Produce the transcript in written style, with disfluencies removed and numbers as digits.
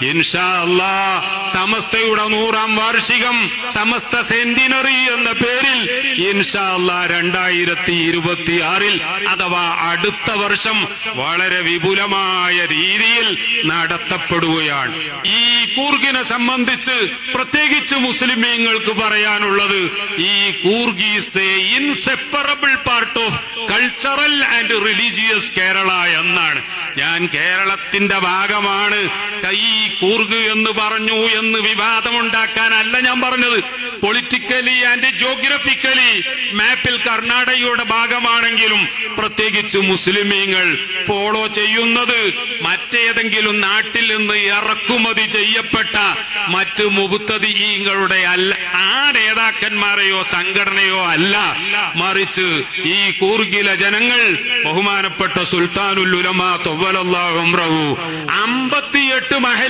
ഇൻഷാ അല്ലാഹ് സമസ്തയുടെ 100-ാം വാർഷികം സമസ്ത സെന്റിനറി എന്ന പേരിൽ ഇൻഷാ അല്ലാഹ് 2026 അഥവാ അടുത്ത വർഷം വളരെ വിപുലമായ രീതിയിൽ നടത്തപ്പെടുകയാണ്. ഈ കൂർഗിനെ സംബന്ധിച്ച് പ്രത്യേകിച്ച് മുസ്ലിമീങ്ങൾക്ക് പറയാനുള്ളത്, ഈ Coorg is A inseparable part of cultural and religious Kerala എന്നാണ്. ഞാൻ കേരളത്തിന്റെ ഭാഗമാണ്, ഈ കൂർഗ് എന്ന് പറഞ്ഞു എന്ന് വിവാദമുണ്ടാക്കാനല്ല ഞാൻ പറഞ്ഞത്. പൊളിറ്റിക്കലി ആൻഡ് ജിയോഗ്രഫിക്കലി മാപ്പിൽ കർണാടകയുടെ ഭാഗമാണെങ്കിലും പ്രത്യേകിച്ച് മുസ്ലിമീങ്ങൾ ഫോളോ ചെയ്യുന്നത് മറ്റേതെങ്കിലും നാട്ടിൽ നിന്ന് ഇറക്കുമതി ചെയ്യപ്പെട്ട മറ്റ് മുബ്തദിഈങ്ങളുടെ അല്ല, ആ നേതാക്കന്മാരെയോ സംഘടനയോ അല്ല, മറിച്ച് ഈ കൂർഗിലെ ജനങ്ങൾ ബഹുമാനപ്പെട്ട സുൽത്താനുൽ ഉലമാ ത്വവ്വലല്ലാഹു അംറഹു 58 മഹൽ